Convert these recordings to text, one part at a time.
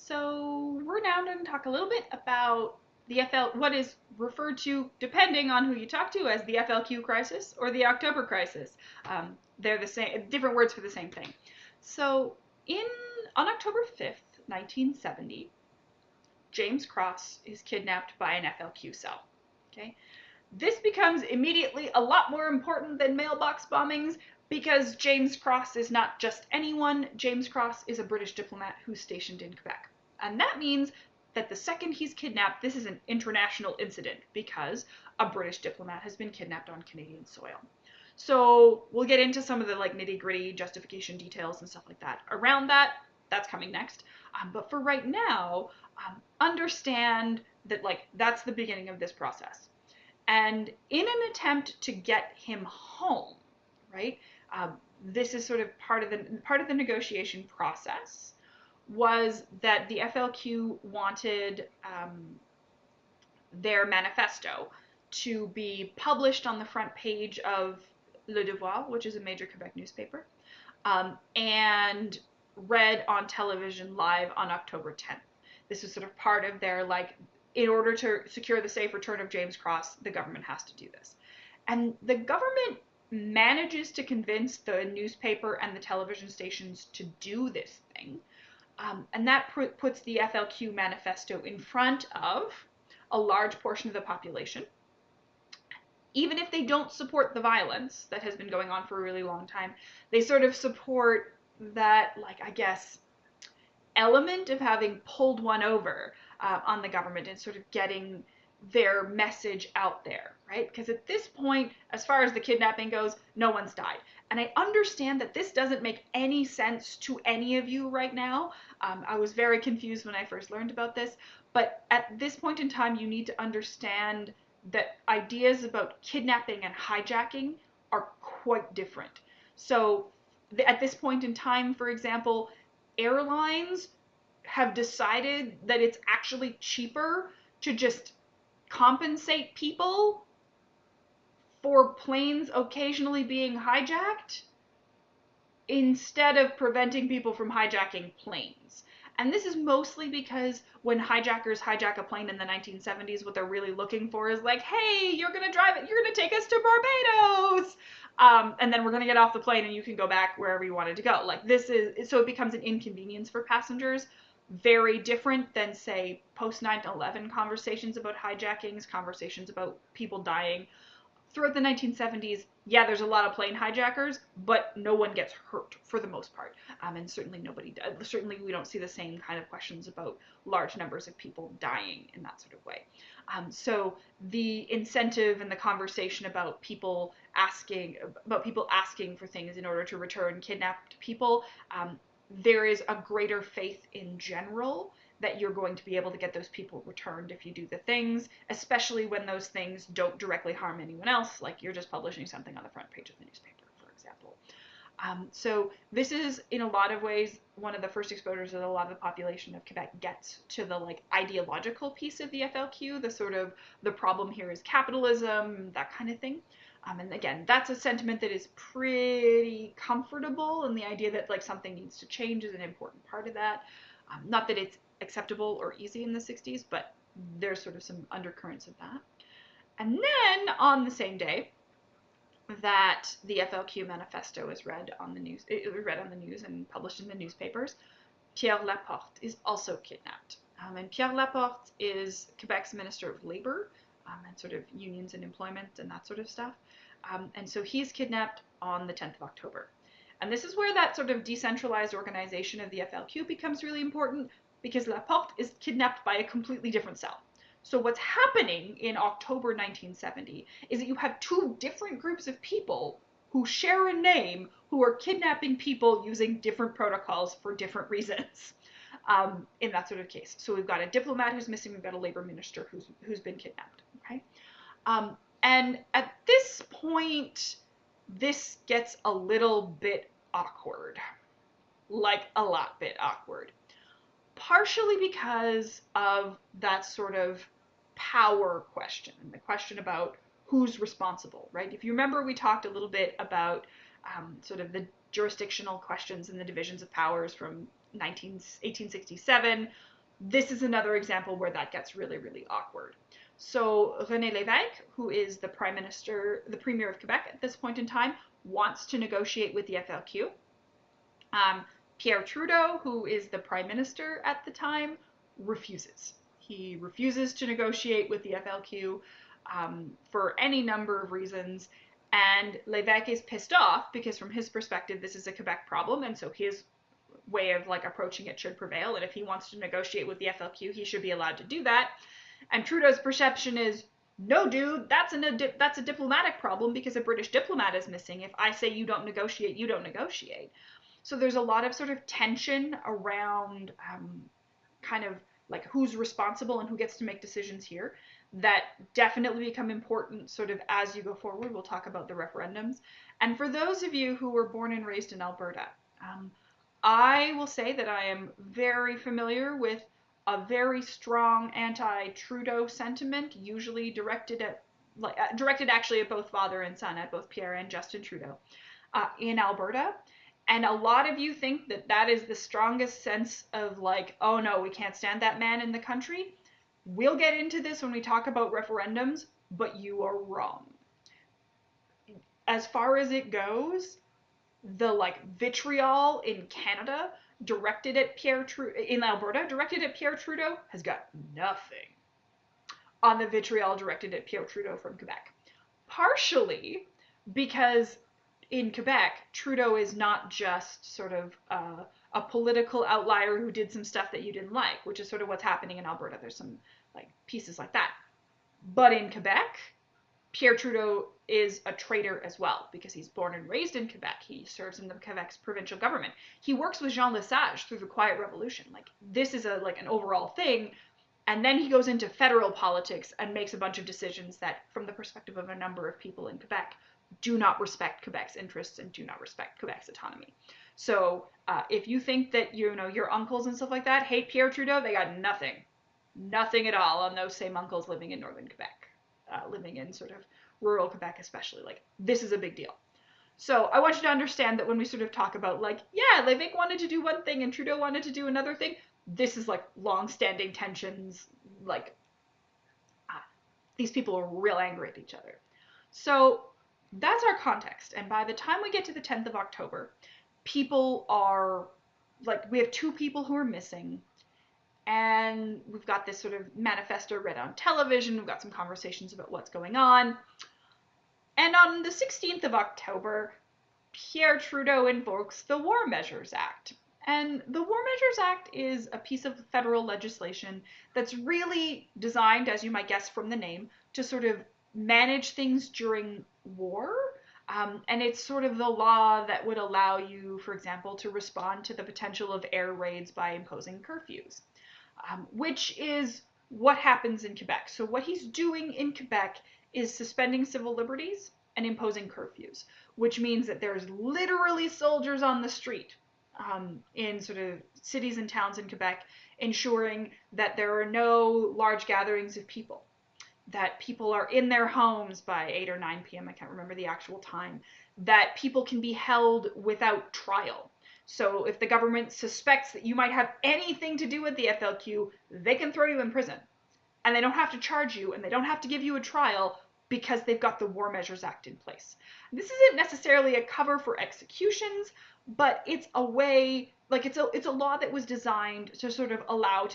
So we're now going to talk a little bit about the what is referred to, depending on who you talk to, as the FLQ crisis or the October crisis. They're the same, different words for the same thing. So in on October 5th, 1970, James Cross is kidnapped by an FLQ cell. Okay, this becomes immediately a lot more important than mailbox bombings because James Cross is not just anyone. James Cross is a British diplomat who's stationed in Quebec. And that means that the second he's kidnapped, this is an international incident because a British diplomat has been kidnapped on Canadian soil. So we'll get into some of the like nitty-gritty justification details and stuff like that around that. That's coming next. But for right now, understand that like that's the beginning of this process. And in an attempt to get him home, right? This is sort of part of the negotiation process. Was that the FLQ wanted their manifesto to be published on the front page of Le Devoir, which is a major Quebec newspaper, and read on television live on October 10th. This is sort of part of their like, in order to secure the safe return of James Cross, the government has to do this. And the government manages to convince the newspaper and the television stations to do this thing. And that puts the FLQ manifesto in front of a large portion of the population. Even if they don't support the violence that has been going on for a really long time, they sort of support that, like, I guess, element of having pulled one over on the government and sort of getting their message out there, right? Because at this point, as far as the kidnapping goes, no one's died. And I understand that this doesn't make any sense to any of you right now. I was very confused when I first learned about this, but at this point in time, you need to understand that ideas about kidnapping and hijacking are quite different. So at this point in time, for example, airlines have decided that it's actually cheaper to just compensate people for planes occasionally being hijacked instead of preventing people from hijacking planes. And this is mostly because when hijackers hijack a plane in the 1970s, what they're really looking for is like, hey, you're going to drive it, you're going to take us to Barbados. And then we're going to get off the plane and you can go back wherever you wanted to go. Like this is, so it becomes an inconvenience for passengers. Very different than, say, post 9/11 conversations about hijackings, conversations about people dying. Throughout the 1970s, yeah, there's a lot of plane hijackers, but no one gets hurt for the most part. And certainly nobody does. Certainly we don't see the same kind of questions about large numbers of people dying in that sort of way. So the incentive and the conversation about people asking for things in order to return kidnapped people, there is a greater faith in general that you're going to be able to get those people returned if you do the things, especially when those things don't directly harm anyone else, like you're just publishing something on the front page of the newspaper, for example. So this is, in a lot of ways, one of the first exposures that a lot of the population of Quebec gets to the like ideological piece of the FLQ, the sort of the problem here is capitalism, that kind of thing. And again, that's a sentiment that is pretty comfortable, and the idea that like something needs to change is an important part of that. Not that it's acceptable or easy in the 60s, but there's sort of some undercurrents of that. And then on the same day that the FLQ manifesto is read on the news, and published in the newspapers, Pierre Laporte is also kidnapped. And Pierre Laporte is Quebec's Minister of Labor, and sort of unions and employment and that sort of stuff. And so he's kidnapped on the 10th of October. And this is where that sort of decentralized organization of the FLQ becomes really important, because Laporte is kidnapped by a completely different cell. So what's happening in October 1970 is that you have two different groups of people who share a name who are kidnapping people using different protocols for different reasons. In that sort of case. So we've got a diplomat who's missing, we've got a labor minister who's been kidnapped. Okay, and at this point, this gets a little bit awkward, like a lot bit awkward, partially because of that sort of power question, the question about who's responsible, right? If you remember, we talked a little bit about sort of the jurisdictional questions and the divisions of powers from 1867 this is another example where that gets really, really awkward. So René Lévesque, who is the prime minister, the premier of Quebec at this point in time, wants to negotiate with the FLQ. Pierre Trudeau, who is the prime minister at the time, refuses. He refuses to negotiate with the FLQ for any number of reasons. And Lévesque is pissed off because, from his perspective, this is a Quebec problem, and so his way of like approaching it should prevail. And if he wants to negotiate with the FLQ, he should be allowed to do that. And Trudeau's perception is, no, dude, that's a diplomatic problem because a British diplomat is missing. If I say you don't negotiate, you don't negotiate. So there's a lot of sort of tension around kind of like who's responsible and who gets to make decisions here that definitely become important sort of as you go forward. We'll talk about the referendums. And for those of you who were born and raised in Alberta, I will say that I am very familiar with a very strong anti-Trudeau sentiment, usually directed actually at both father and son, at both Pierre and Justin Trudeau, in Alberta. And a lot of you think that that is the strongest sense of like, oh no, we can't stand that man in the country. We'll get into this when we talk about referendums, but you are wrong. As far as it goes, the like vitriol in Canada directed at in Alberta directed at Pierre Trudeau has got nothing on the vitriol directed at Pierre Trudeau from Quebec. Partially because in Quebec, Trudeau is not just sort of a political outlier who did some stuff that you didn't like, which is sort of what's happening in Alberta. There's some like pieces like that. But in Quebec, Pierre Trudeau is a traitor as well because he's born and raised in Quebec. He serves in the Quebec's provincial government. He works with Jean Lesage through the Quiet Revolution. Like this is an overall thing. And then he goes into federal politics and makes a bunch of decisions that, from the perspective of a number of people in Quebec, do not respect Quebec's interests and do not respect Quebec's autonomy. So if you think that your uncles and stuff like that hate Pierre Trudeau, they got nothing at all on those same uncles living in northern Quebec, living in sort of rural Quebec especially. Like this is a big deal. So I want you to understand that when we sort of talk about like, yeah, Lévesque wanted to do one thing and Trudeau wanted to do another thing, this is like long-standing tensions. Like these people are real angry at each other. So that's our context. And by the time we get to the 10th of October, people are like, we have 2 people who are missing. And we've got this sort of manifesto read on television. We've got some conversations about what's going on. And on the 16th of October, Pierre Trudeau invokes the War Measures Act. And the War Measures Act is a piece of federal legislation that's really designed, as you might guess from the name, to sort of manage things during war. And it's sort of the law that would allow you, for example, to respond to the potential of air raids by imposing curfews, which is what happens in Quebec. So what he's doing in Quebec is suspending civil liberties and imposing curfews, which means that there's literally soldiers on the street in sort of cities and towns in Quebec, ensuring that there are no large gatherings of people, that people are in their homes by 8 or 9 p.m. I can't remember the actual time, that people can be held without trial. So if the government suspects that you might have anything to do with the FLQ, they can throw you in prison. And they don't have to charge you, and they don't have to give you a trial because they've got the War Measures Act in place. This isn't necessarily a cover for executions, but it's a way, like it's a law that was designed to sort of allow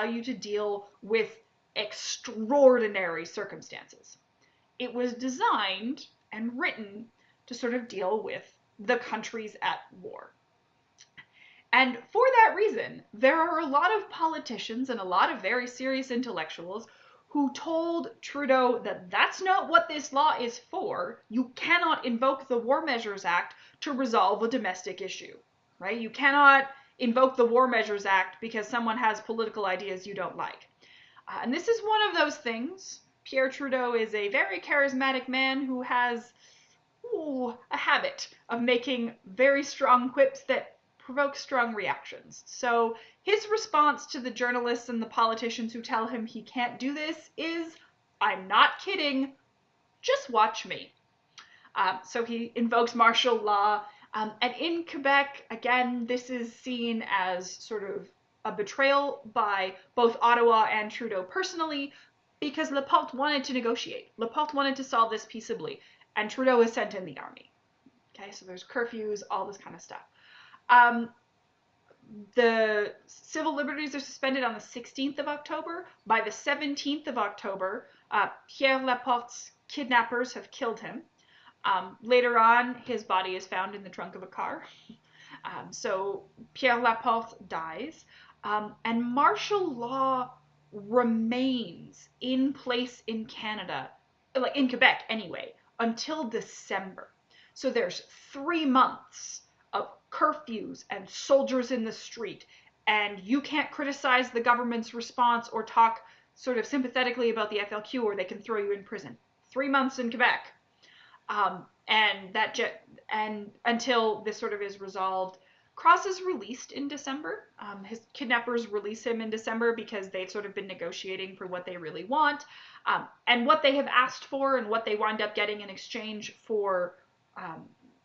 you to deal with extraordinary circumstances. It was designed and written to sort of deal with the countries at war. And for that reason, there are a lot of politicians and a lot of very serious intellectuals who told Trudeau that that's not what this law is for. You cannot invoke the War Measures Act to resolve a domestic issue, right? You cannot invoke the War Measures Act because someone has political ideas you don't like. And this is one of those things. Pierre Trudeau is a very charismatic man who has a habit of making very strong quips that provoke strong reactions. So his response to the journalists and the politicians who tell him he can't do this is, I'm not kidding, just watch me. So he invokes martial law. And in Quebec, again, this is seen as sort of a betrayal by both Ottawa and Trudeau personally, because Laporte wanted to negotiate. Laporte wanted to solve this peaceably, and Trudeau has sent in the army. Okay, so there's curfews, all this kind of stuff. The civil liberties are suspended on the 16th of October. By the 17th of October, Pierre Laporte's kidnappers have killed him. Later on, his body is found in the trunk of a car. So Pierre Laporte dies, and martial law remains in place in Canada, like in Quebec anyway, until December. So there's 3 months of curfews and soldiers in the street, and you can't criticize the government's response or talk sort of sympathetically about the FLQ, or they can throw you in prison. 3 months in Quebec. And until this sort of is resolved. Cross is released in December. His kidnappers release him in December because they've sort of been negotiating for what they really want. And what they have asked for and what they wind up getting in exchange for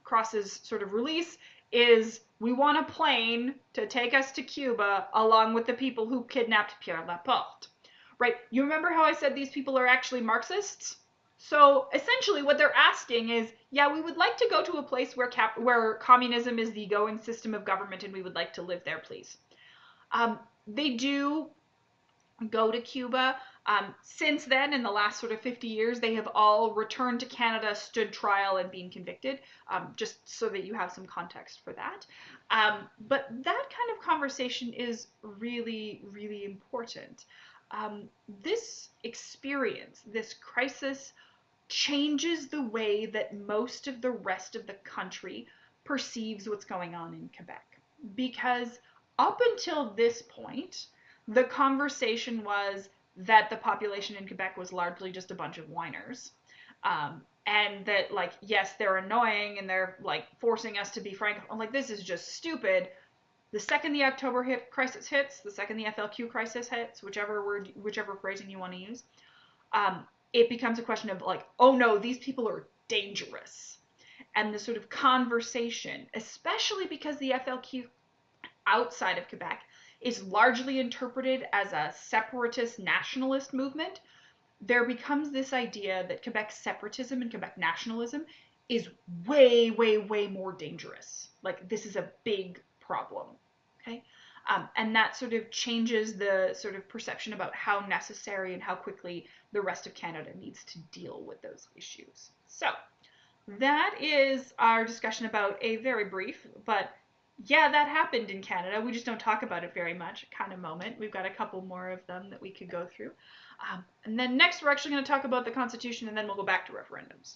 Cross's sort of release is, we want a plane to take us to Cuba along with the people who kidnapped Pierre Laporte. Right? You remember how I said these people are actually Marxists? So essentially what they're asking is, yeah, we would like to go to a place where communism is the going system of government, and we would like to live there, please. They do go to Cuba. Since then, in the last sort of 50 years, they have all returned to Canada, stood trial, and been convicted, just so that you have some context for that. But that kind of conversation is really, really important. This experience, this crisis, changes the way that most of the rest of the country perceives what's going on in Quebec. Because up until this point, the conversation was that the population in Quebec was largely just a bunch of whiners. And that, like, yes, they're annoying and they're, like, forcing us to be frank. I'm like, this is just stupid. The second the October crisis hits, the second the FLQ crisis hits, whichever phrasing you want to use, it becomes a question of like, oh no, these people are dangerous. And the sort of conversation, especially because the FLQ outside of Quebec is largely interpreted as a separatist nationalist movement, there becomes this idea that Quebec separatism and Quebec nationalism is way, way, way more dangerous. Like, this is a big problem. Okay? And that sort of changes the sort of perception about how necessary and how quickly the rest of Canada needs to deal with those issues. So that is our discussion about a very brief, but yeah, that happened in Canada. We just don't talk about it very much kind of moment. We've got a couple more of them that we could go through. And then next we're actually going to talk about the Constitution, and then we'll go back to referendums.